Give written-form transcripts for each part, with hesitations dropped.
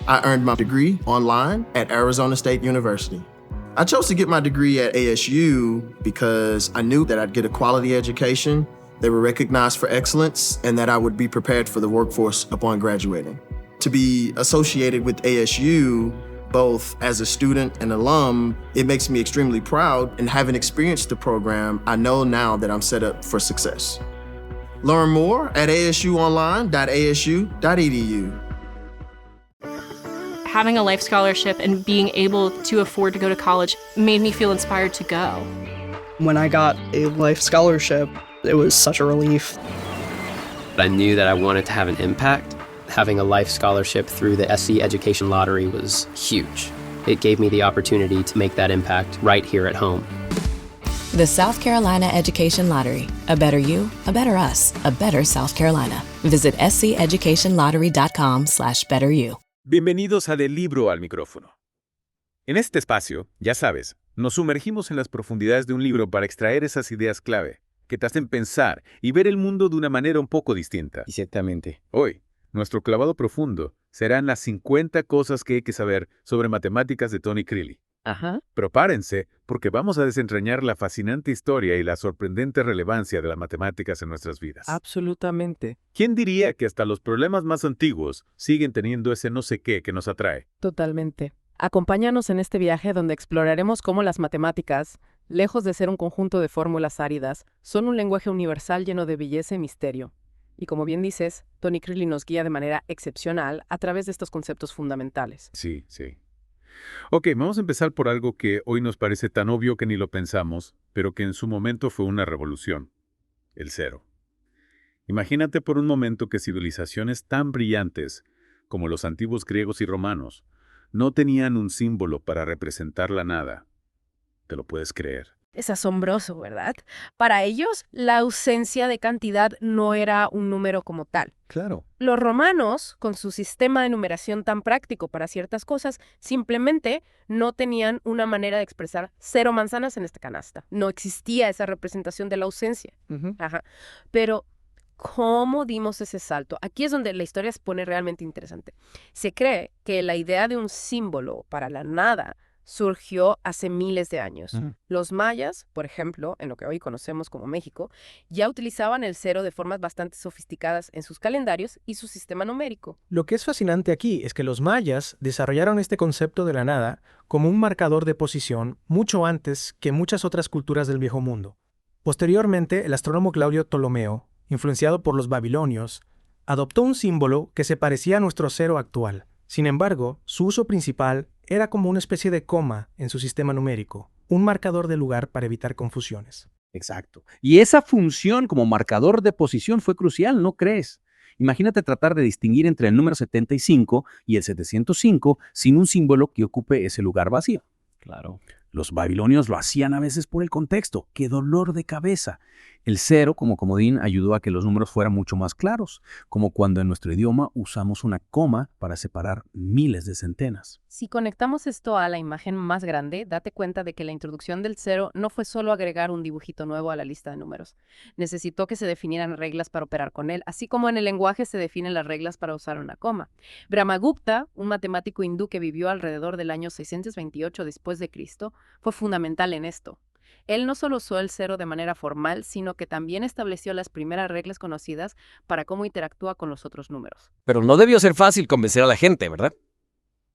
I earned my degree online at Arizona State University. I chose to get my degree at ASU because I knew that I'd get a quality education, they were recognized for excellence, and that I would be prepared for the workforce upon graduating. To be associated with ASU, both as a student and alum, it makes me extremely proud, and having experienced the program, I know now that I'm set up for success. Learn more at asuonline.asu.edu. Having a life scholarship and being able to afford to go to college made me feel inspired to go. When I got a life scholarship, it was such a relief. I knew that I wanted to have an impact. Having a life scholarship through the SC Education Lottery was huge. It gave me the opportunity to make that impact right here at home. The South Carolina Education Lottery. A better you, a better us, a better South Carolina. Visit sceducationlottery.com/betteryou. Bienvenidos a Del Libro al Micrófono. En este espacio, ya sabes, nos sumergimos en las profundidades de un libro para extraer esas ideas clave que te hacen pensar y ver el mundo de una manera un poco distinta. Exactamente. Hoy, nuestro clavado profundo serán las 50 cosas que hay que saber sobre matemáticas de Tony Crilly. Ajá. Prepárense, porque vamos a desentrañar la fascinante historia y la sorprendente relevancia de las matemáticas en nuestras vidas. Absolutamente. ¿Quién diría que hasta los problemas más antiguos siguen teniendo ese no sé qué que nos atrae? Totalmente. Acompáñanos en este viaje donde exploraremos cómo las matemáticas, lejos de ser un conjunto de fórmulas áridas, son un lenguaje universal lleno de belleza y misterio. Y como bien dices, Tony Crilly nos guía de manera excepcional a través de estos conceptos fundamentales. Sí, sí. Ok, vamos a empezar por algo que hoy nos parece tan obvio que ni lo pensamos, pero que en su momento fue una revolución: el cero. Imagínate por un momento que civilizaciones tan brillantes como los antiguos griegos y romanos no tenían un símbolo para representar la nada. ¿Te lo puedes creer? Es asombroso, ¿verdad? Para ellos, la ausencia de cantidad no era un número como tal. Claro. Los romanos, con su sistema de numeración tan práctico para ciertas cosas, simplemente no tenían una manera de expresar 0 manzanas en esta canasta. No existía esa representación de la ausencia. Ajá. Pero, ¿cómo dimos ese salto? Aquí es donde la historia se pone realmente interesante. Se cree que la idea de un símbolo para la nada surgió hace miles de años. Los mayas, por ejemplo, en lo que hoy conocemos como México, ya utilizaban el cero de formas bastante sofisticadas en sus calendarios y su sistema numérico. Lo que es fascinante aquí es que los mayas desarrollaron este concepto de la nada como un marcador de posición mucho antes que muchas otras culturas del Viejo Mundo. Posteriormente, el astrónomo Claudio Ptolomeo, influenciado por los babilonios, adoptó un símbolo que se parecía a nuestro cero actual. Sin embargo, su uso principal era como una especie de coma en su sistema numérico, un marcador de lugar para evitar confusiones. Exacto. Y esa función como marcador de posición fue crucial, ¿no crees? Imagínate tratar de distinguir entre el número 75 y el 705 sin un símbolo que ocupe ese lugar vacío. Claro. Los babilonios lo hacían a veces por el contexto. ¡Qué dolor de cabeza! El cero, como comodín, ayudó a que los números fueran mucho más claros, como cuando en nuestro idioma usamos una coma para separar miles de centenas. Si conectamos esto a la imagen más grande, date cuenta de que la introducción del cero no fue solo agregar un dibujito nuevo a la lista de números. Necesitó que se definieran reglas para operar con él, así como en el lenguaje se definen las reglas para usar una coma. Brahmagupta, un matemático hindú que vivió alrededor del año 628 después de Cristo, fue fundamental en esto. Él no solo usó el cero de manera formal, sino que también estableció las primeras reglas conocidas para cómo interactúa con los otros números. Pero no debió ser fácil convencer a la gente, ¿verdad?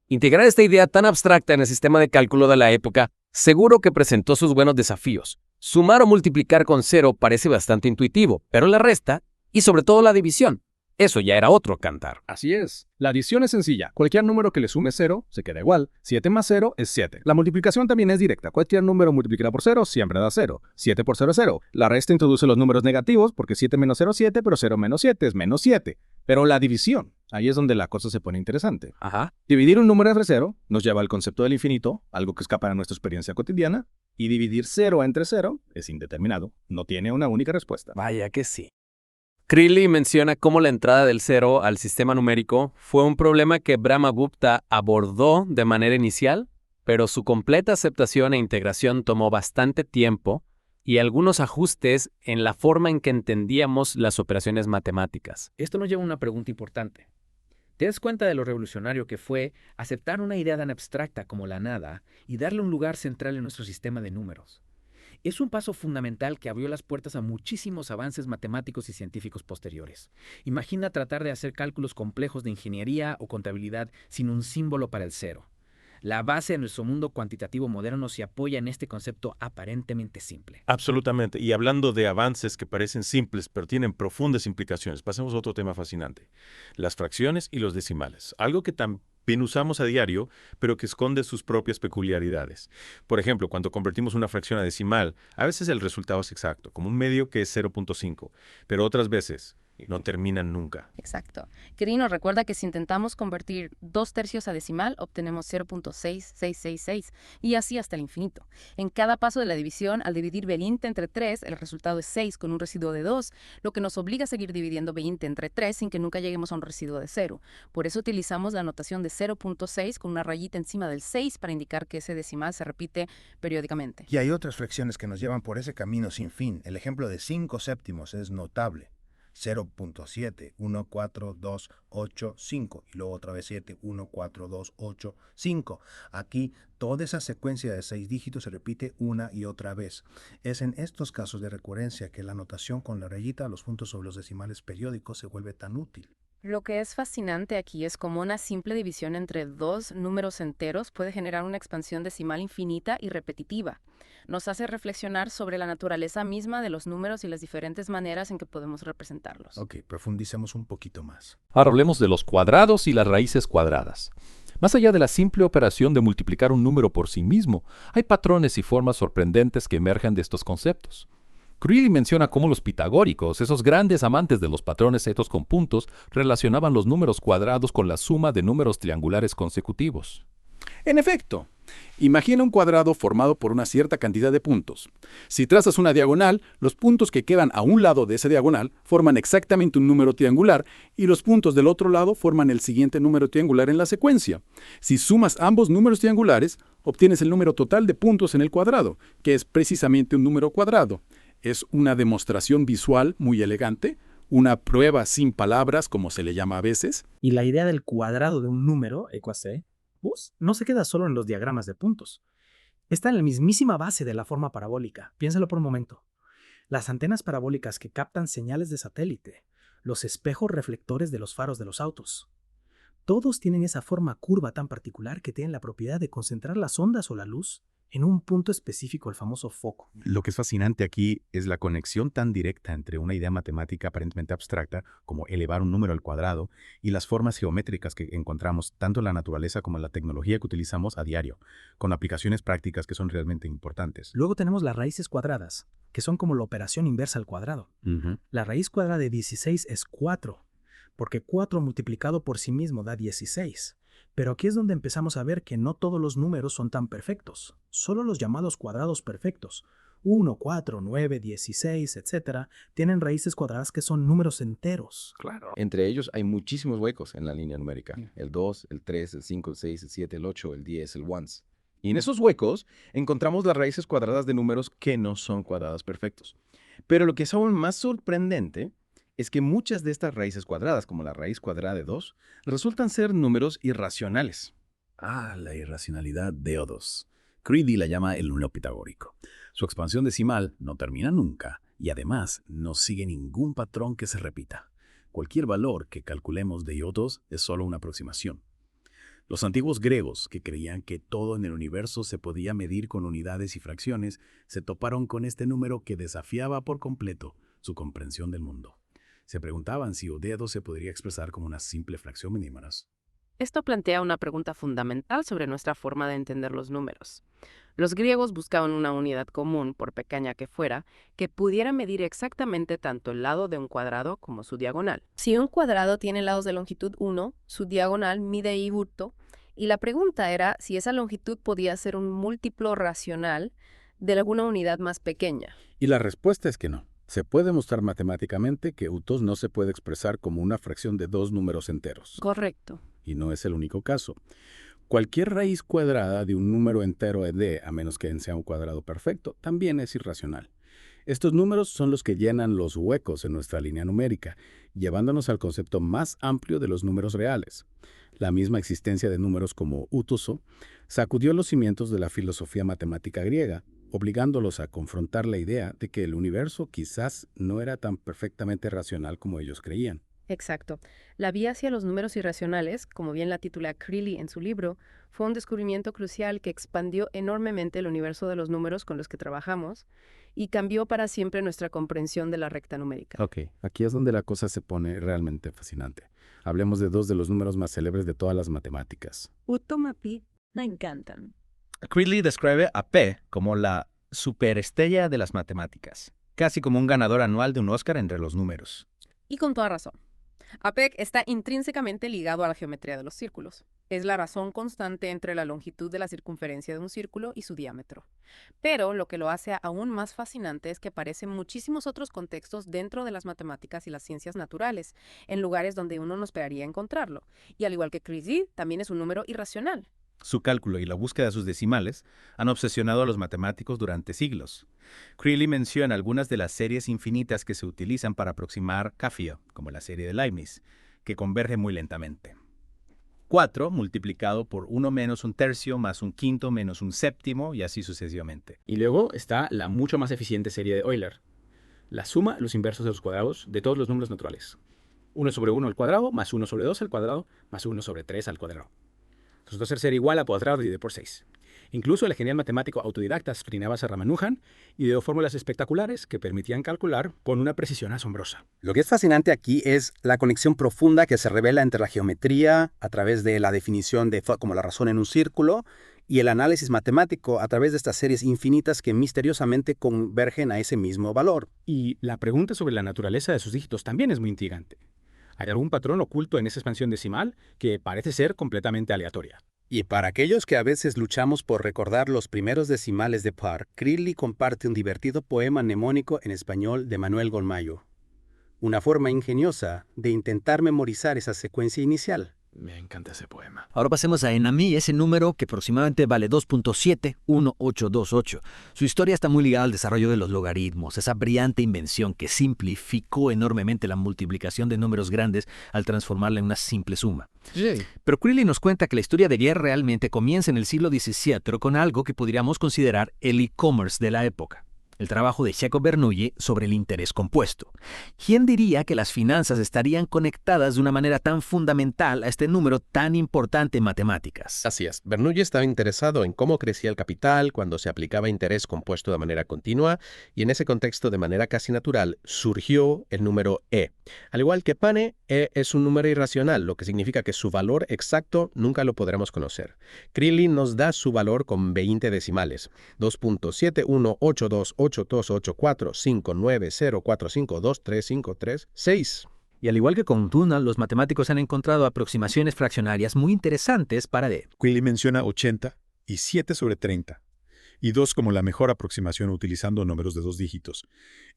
Integrar esta idea tan abstracta en el sistema de cálculo de la época seguro que presentó sus buenos desafíos. Sumar o multiplicar con cero parece bastante intuitivo, pero la resta, y sobre todo la división, eso ya era otro cantar. Así es. La adición es sencilla. Cualquier número que le sume 0 se queda igual. 7 más 0 es 7. La multiplicación también es directa. Cualquier número multiplicado por 0 siempre da 0. 7 por 0 es 0. La resta introduce los números negativos porque 7 menos 0 es 7, pero 0 menos 7 es menos 7. Pero la división, ahí es donde la cosa se pone interesante. Ajá. Dividir un número entre 0 nos lleva al concepto del infinito, algo que escapa de nuestra experiencia cotidiana, y dividir 0 entre 0 es indeterminado. No tiene una única respuesta. Vaya que sí. Crilly menciona cómo la entrada del cero al sistema numérico fue un problema que Brahmagupta abordó de manera inicial, pero su completa aceptación e integración tomó bastante tiempo y algunos ajustes en la forma en que entendíamos las operaciones matemáticas. Esto nos lleva a una pregunta importante. Te das cuenta de lo revolucionario que fue aceptar una idea tan abstracta como la nada y darle un lugar central en nuestro sistema de números. Es un paso fundamental que abrió las puertas a muchísimos avances matemáticos y científicos posteriores. Imagina tratar de hacer cálculos complejos de ingeniería o contabilidad sin un símbolo para el cero. La base de nuestro mundo cuantitativo moderno se apoya en este concepto aparentemente simple. Absolutamente. Y hablando de avances que parecen simples, pero tienen profundas implicaciones, pasemos a otro tema fascinante. Las fracciones y los decimales. Algo que también usamos a diario, pero que esconde sus propias peculiaridades. Por ejemplo, cuando convertimos una fracción a decimal, a veces el resultado es exacto, como un medio que es 0.5, pero otras veces no terminan nunca. Exacto. Cri nos recuerda que si intentamos convertir 2/3 a decimal, obtenemos 0.6666 y así hasta el infinito. En cada paso de la división, al dividir 20 entre 3, el resultado es 6 con un residuo de 2, lo que nos obliga a seguir dividiendo 20 entre 3 sin que nunca lleguemos a un residuo de 0. Por eso utilizamos la notación de 0.6 con una rayita encima del 6 para indicar que ese decimal se repite periódicamente. Y hay otras fracciones que nos llevan por ese camino sin fin. El ejemplo de 5 séptimos es notable. 0.7142885 y luego otra vez 7142885. Aquí toda esa secuencia de 6 dígitos se repite una y otra vez. Es en estos casos de recurrencia que la notación con la rayita a los puntos sobre los decimales periódicos se vuelve tan útil. Lo que es fascinante aquí es cómo una simple división entre dos números enteros puede generar una expansión decimal infinita y repetitiva. Nos hace reflexionar sobre la naturaleza misma de los números y las diferentes maneras en que podemos representarlos. Ok, profundicemos un poquito más. Ahora hablemos de los cuadrados y las raíces cuadradas. Más allá de la simple operación de multiplicar un número por sí mismo, hay patrones y formas sorprendentes que emergen de estos conceptos. Creeley menciona cómo los pitagóricos, esos grandes amantes de los patrones hechos con puntos, relacionaban los números cuadrados con la suma de números triangulares consecutivos. En efecto, imagina un cuadrado formado por una cierta cantidad de puntos. Si trazas una diagonal, los puntos que quedan a un lado de esa diagonal forman exactamente un número triangular y los puntos del otro lado forman el siguiente número triangular en la secuencia. Si sumas ambos números triangulares, obtienes el número total de puntos en el cuadrado, que es precisamente un número cuadrado. Es una demostración visual muy elegante, una prueba sin palabras, como se le llama a veces. Y la idea del cuadrado de un número, ecuaste, no se queda solo en los diagramas de puntos. Está en la mismísima base de la forma parabólica. Piénsalo por un momento. Las antenas parabólicas que captan señales de satélite, los espejos reflectores de los faros de los autos. Todos tienen esa forma curva tan particular que tienen la propiedad de concentrar las ondas o la luz en un punto específico, el famoso foco. Lo que es fascinante aquí es la conexión tan directa entre una idea matemática aparentemente abstracta, como elevar un número al cuadrado, y las formas geométricas que encontramos tanto en la naturaleza como en la tecnología que utilizamos a diario, con aplicaciones prácticas que son realmente importantes. Luego tenemos las raíces cuadradas, que son como la operación inversa al cuadrado. La raíz cuadrada de 16 es 4, porque 4 multiplicado por sí mismo da 16. Pero aquí es donde empezamos a ver que no todos los números son tan perfectos. Solo los llamados cuadrados perfectos, 1, 4, 9, 16, etc., tienen raíces cuadradas que son números enteros. Claro. Entre ellos hay muchísimos huecos en la línea numérica. El 2, el 3, el 5, el 6, el 7, el 8, el 10, el ones. Y en esos huecos encontramos las raíces cuadradas de números que no son cuadrados perfectos. Pero lo que es aún más sorprendente es que muchas de estas raíces cuadradas, como la raíz cuadrada de 2, resultan ser números irracionales. La irracionalidad de O2. Creeley la llama el número pitagórico. Su expansión decimal no termina nunca y además no sigue ningún patrón que se repita. Cualquier valor que calculemos de O2 es solo una aproximación. Los antiguos griegos, que creían que todo en el universo se podía medir con unidades y fracciones, se toparon con este número que desafiaba por completo su comprensión del mundo. Se preguntaban si O2 se podría expresar como una simple fracción minímaras. Esto plantea una pregunta fundamental sobre nuestra forma de entender los números. Los griegos buscaban una unidad común, por pequeña que fuera, que pudiera medir exactamente tanto el lado de un cuadrado como su diagonal. Si un cuadrado tiene lados de longitud 1, su diagonal mide I burto, y la pregunta era si esa longitud podía ser un múltiplo racional de alguna unidad más pequeña. Y la respuesta es que no. Se puede mostrar matemáticamente que U2 no se puede expresar como una fracción de dos números enteros. Correcto. Y no es el único caso. Cualquier raíz cuadrada de un número entero de D, a menos que n sea un cuadrado perfecto, también es irracional. Estos números son los que llenan los huecos en nuestra línea numérica, llevándonos al concepto más amplio de los números reales. La misma existencia de números como Utuso sacudió los cimientos de la filosofía matemática griega, obligándolos a confrontar la idea de que el universo quizás no era tan perfectamente racional como ellos creían. Exacto. La vía hacia los números irracionales, como bien la titula Creeley en su libro, fue un descubrimiento crucial que expandió enormemente el universo de los números con los que trabajamos y cambió para siempre nuestra comprensión de la recta numérica. Ok, aquí es donde la cosa se pone realmente fascinante. Hablemos de dos de los números más célebres de todas las matemáticas. Utomapi, me encantan. Creeley describe a P como la superestrella de las matemáticas, casi como un ganador anual de un Oscar entre los números. Y con toda razón. APEC está intrínsecamente ligado a la geometría de los círculos. Es la razón constante entre la longitud de la circunferencia de un círculo y su diámetro. Pero lo que lo hace aún más fascinante es que aparecen muchísimos otros contextos dentro de las matemáticas y las ciencias naturales, en lugares donde uno no esperaría encontrarlo. Y al igual que Creeley, también es un número irracional. Su cálculo y la búsqueda de sus decimales han obsesionado a los matemáticos durante siglos. Creeley menciona algunas de las series infinitas que se utilizan para aproximar cafio, como la serie de Leibniz, que converge muy lentamente. 4 multiplicado por 1 menos un tercio más un quinto menos un séptimo y así sucesivamente. Y luego está la mucho más eficiente serie de Euler. La suma los inversos de los cuadrados de todos los números naturales. 1 sobre 1 al cuadrado más 1 sobre 2 al cuadrado más 1 sobre 3 al cuadrado. Resultó ser igual a cuadrado dividido por 6. Incluso el genial matemático autodidacta Srinivasa Ramanujan ideó fórmulas espectaculares que permitían calcular con una precisión asombrosa. Lo que es fascinante aquí es la conexión profunda que se revela entre la geometría a través de la definición de como la razón en un círculo y el análisis matemático a través de estas series infinitas que misteriosamente convergen a ese mismo valor. Y la pregunta sobre la naturaleza de sus dígitos también es muy intrigante. ¿Hay algún patrón oculto en esa expansión decimal que parece ser completamente aleatoria? Y para aquellos que a veces luchamos por recordar los primeros decimales de par, Creeley comparte un divertido poema mnemónico en español de Manuel Golmayo. Una forma ingeniosa de intentar memorizar esa secuencia inicial. Me encanta ese poema. Ahora pasemos a Enami, ese número que aproximadamente vale 2.71828. Su historia está muy ligada al desarrollo de los logaritmos, esa brillante invención que simplificó enormemente la multiplicación de números grandes al transformarla en una simple suma. Sí. Pero Creeley nos cuenta que la historia de Guerre realmente comienza en el siglo XVII con algo que podríamos considerar el e-commerce de la época. El trabajo de Jacob Bernoulli sobre el interés compuesto. ¿Quién diría que las finanzas estarían conectadas de una manera tan fundamental a este número tan importante en matemáticas? Así es. Bernoulli estaba interesado en cómo crecía el capital cuando se aplicaba interés compuesto de manera continua, y en ese contexto de manera casi natural surgió el número E. Al igual que Pane, E es un número irracional, lo que significa que su valor exacto nunca lo podremos conocer. Creeley nos da su valor con 20 decimales. 2.7182824590452352353 Y al igual que con Tuna, los matemáticos han encontrado aproximaciones fraccionarias muy interesantes para D. Creeley menciona 80 y 7 sobre 30, y 2 como la mejor aproximación utilizando números de 2 dígitos,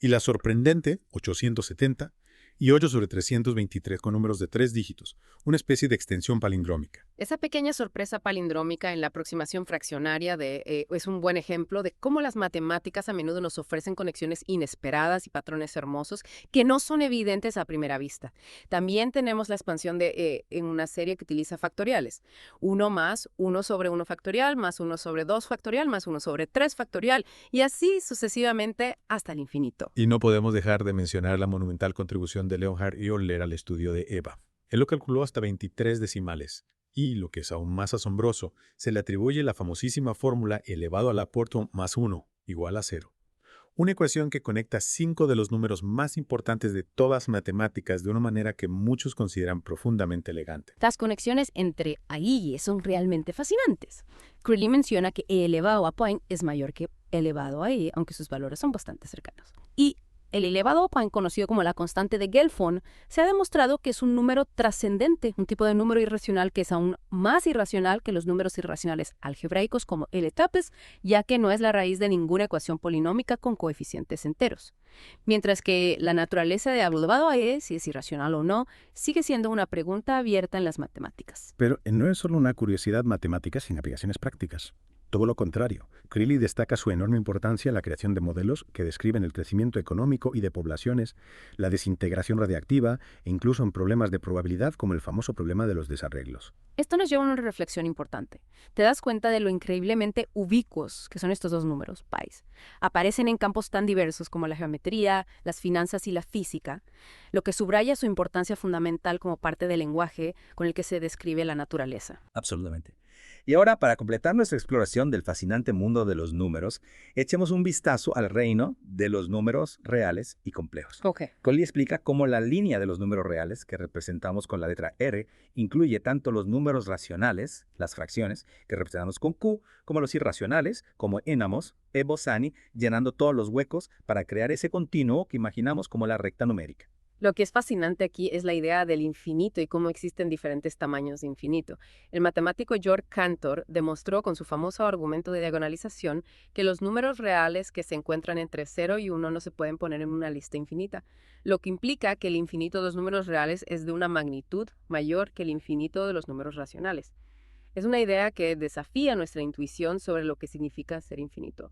y la sorprendente 870 y 8 sobre 323 con números de 3 dígitos, una especie de extensión palindrómica. Esa pequeña sorpresa palindrómica en la aproximación fraccionaria es un buen ejemplo de cómo las matemáticas a menudo nos ofrecen conexiones inesperadas y patrones hermosos que no son evidentes a primera vista. También tenemos la expansión de en una serie que utiliza factoriales. 1 más 1 sobre 1 factorial, más 1 sobre 2 factorial, más 1 sobre 3 factorial, y así sucesivamente hasta el infinito. Y no podemos dejar de mencionar la monumental contribución de Leonhard y Euler al estudio de EVA. Él lo calculó hasta 23 decimales. Y, lo que es aún más asombroso, se le atribuye la famosísima fórmula elevado a la puerta más 1 igual a 0. Una ecuación que conecta 5 de los números más importantes de todas matemáticas de una manera que muchos consideran profundamente elegante. Las conexiones entre A y E son realmente fascinantes. Creeley menciona que E elevado a Point es mayor que elevado a E, aunque sus valores son bastante cercanos. Y el elevado a Point, conocido como la constante de Gelfond, se ha demostrado que es un número trascendente, un tipo de número irracional que es aún más irracional que los números irracionales algebraicos como L-etapes, ya que no es la raíz de ninguna ecuación polinómica con coeficientes enteros. Mientras que la naturaleza de elevado a E, si es irracional o no, sigue siendo una pregunta abierta en las matemáticas. Pero no es solo una curiosidad matemática sin aplicaciones prácticas. Todo lo contrario, Crilly destaca su enorme importancia en la creación de modelos que describen el crecimiento económico y de poblaciones, la desintegración radiactiva e incluso en problemas de probabilidad como el famoso problema de los desarreglos. Esto nos lleva a una reflexión importante. Te das cuenta de lo increíblemente ubicuos que son estos dos números, pis. Aparecen en campos tan diversos como la geometría, las finanzas y la física, lo que subraya su importancia fundamental como parte del lenguaje con el que se describe la naturaleza. Absolutamente. Y ahora, para completar nuestra exploración del fascinante mundo de los números, echemos un vistazo al reino de los números reales y complejos. Crilly explica cómo la línea de los números reales, que representamos con la letra R, incluye tanto los números racionales, las fracciones, que representamos con Q, como los irracionales, como enamos, e Bosani, llenando todos los huecos para crear ese continuo que imaginamos como la recta numérica. Lo que es fascinante aquí es la idea del infinito y cómo existen diferentes tamaños de infinito. El matemático Georg Cantor demostró con su famoso argumento de diagonalización que los números reales que se encuentran entre 0 y 1 no se pueden poner en una lista infinita, lo que implica que el infinito de los números reales es de una magnitud mayor que el infinito de los números racionales. Es una idea que desafía nuestra intuición sobre lo que significa ser infinito.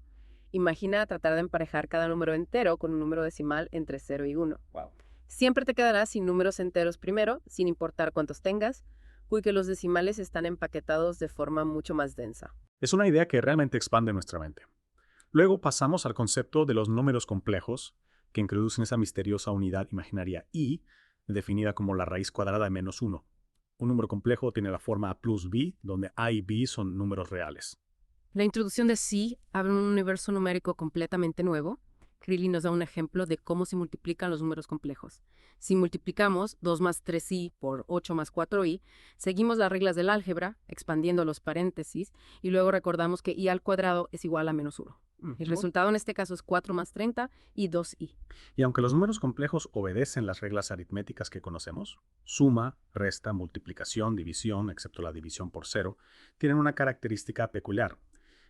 Imagina tratar de emparejar cada número entero con un número decimal entre 0 y 1. Wow. Siempre te quedarás sin números enteros primero, sin importar cuántos tengas, porque los decimales están empaquetados de forma mucho más densa. Es una idea que realmente expande nuestra mente. Luego pasamos al concepto de los números complejos, que introducen esa misteriosa unidad imaginaria i, definida como la raíz cuadrada de menos 1. Un número complejo tiene la forma a plus b, donde a y b son números reales. La introducción de psi abre un universo numérico completamente nuevo. Crilly nos da un ejemplo de cómo se multiplican los números complejos. Si multiplicamos 2 más 3i por 8 más 4i, seguimos las reglas del álgebra, expandiendo los paréntesis, y luego recordamos que i al cuadrado es igual a menos 1. El resultado en este caso es 4 más 30 y 2i. Y aunque los números complejos obedecen las reglas aritméticas que conocemos, suma, resta, multiplicación, división, excepto la división por 0, tienen una característica peculiar.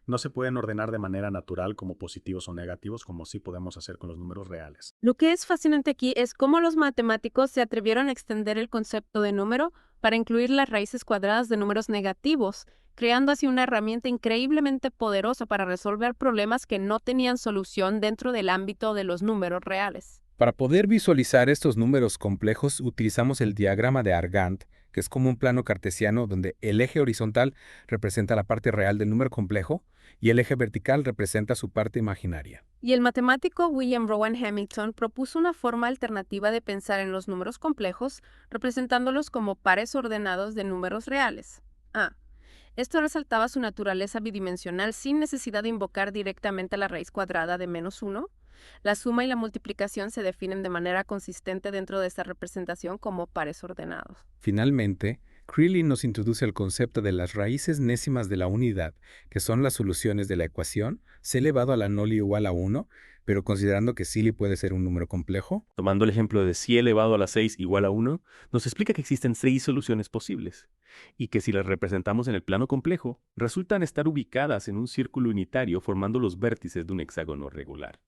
No se pueden ordenar de manera natural como positivos o negativos, como sí podemos hacer con los números reales. Lo que es fascinante aquí es cómo los matemáticos se atrevieron a extender el concepto de número para incluir las raíces cuadradas de números negativos, creando así una herramienta increíblemente poderosa para resolver problemas que no tenían solución dentro del ámbito de los números reales. Para poder visualizar estos números complejos, utilizamos el diagrama de Argand, que es como un plano cartesiano donde el eje horizontal representa la parte real del número complejo y el eje vertical representa su parte imaginaria. Y el matemático William Rowan Hamilton propuso una forma alternativa de pensar en los números complejos, representándolos como pares ordenados de números reales. Esto resaltaba su naturaleza bidimensional sin necesidad de invocar directamente la raíz cuadrada de menos 1. La suma y la multiplicación se definen de manera consistente dentro de esta representación como pares ordenados. Finalmente, Crilly nos introduce el concepto de las raíces nécimas de la unidad, que son las soluciones de la ecuación c elevado a la noli igual a 1, pero considerando que Silly puede ser un número complejo. Tomando el ejemplo de si elevado a la 6 igual a 1, nos explica que existen 6 soluciones posibles, y que si las representamos en el plano complejo, resultan estar ubicadas en un círculo unitario formando los vértices de un hexágono regular.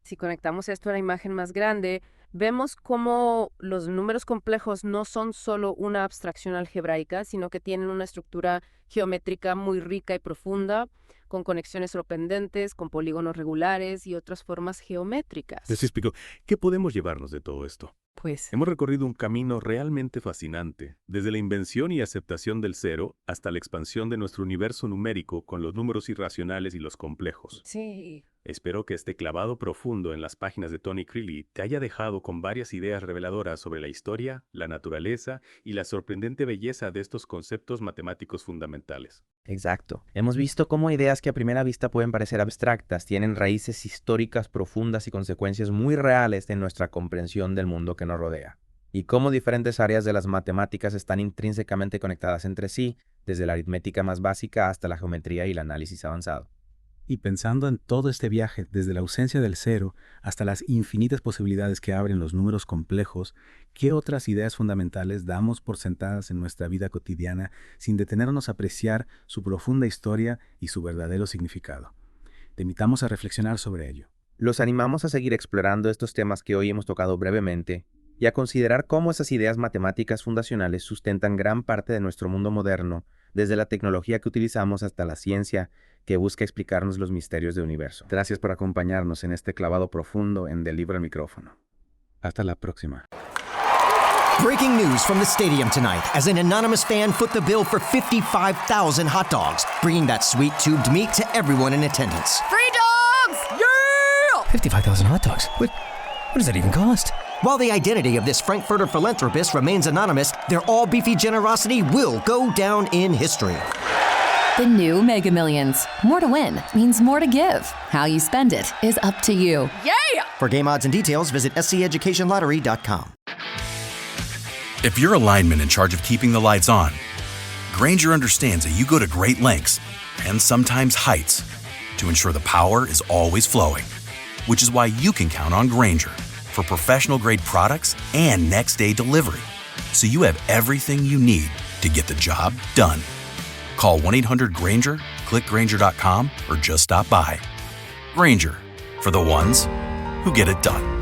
Si conectamos esto a la imagen más grande, vemos cómo los números complejos no son solo una abstracción algebraica, sino que tienen una estructura geométrica muy rica y profunda, con conexiones sorprendentes, con polígonos regulares y otras formas geométricas. Les explico, ¿qué podemos llevarnos de todo esto? Pues hemos recorrido un camino realmente fascinante, desde la invención y aceptación del cero hasta la expansión de nuestro universo numérico con los números irracionales y los complejos. Sí. Espero que este clavado profundo en las páginas de Tony Crilly te haya dejado con varias ideas reveladoras sobre la historia, la naturaleza y la sorprendente belleza de estos conceptos matemáticos fundamentales. Exacto. Hemos visto cómo ideas que a primera vista pueden parecer abstractas tienen raíces históricas profundas y consecuencias muy reales en nuestra comprensión del mundo que nos rodea. Y cómo diferentes áreas de las matemáticas están intrínsecamente conectadas entre sí, desde la aritmética más básica hasta la geometría y el análisis avanzado. Y pensando en todo este viaje, desde la ausencia del cero hasta las infinitas posibilidades que abren los números complejos, ¿qué otras ideas fundamentales damos por sentadas en nuestra vida cotidiana sin detenernos a apreciar su profunda historia y su verdadero significado? Te invitamos a reflexionar sobre ello. Los animamos a seguir explorando estos temas que hoy hemos tocado brevemente y a considerar cómo esas ideas matemáticas fundacionales sustentan gran parte de nuestro mundo moderno, desde la tecnología que utilizamos hasta la ciencia que busca explicarnos los misterios del universo. Gracias por acompañarnos en este clavado profundo en Del Libro al Micrófono. Hasta la próxima. Breaking news from the stadium tonight as an anonymous fan foot the bill for 55,000 hot dogs, bringing that sweet tubed meat to everyone in attendance. Free dogs! Yeah! 55,000 hot dogs? What does that even cost? While the identity of this Frankfurter philanthropist remains anonymous, their all-beefy generosity will go down in history. The new Mega Millions. More to win means more to give. How you spend it is up to you. Yeah! For game odds and details, visit sceducationlottery.com. If you're a lineman in charge of keeping the lights on, Grainger understands that you go to great lengths, and sometimes heights, to ensure the power is always flowing. Which is why you can count on Grainger for professional-grade products and next-day delivery, so you have everything you need to get the job done. Call 1-800-GRAINGER, click Grainger.com, or just stop by. Grainger, for the ones who get it done.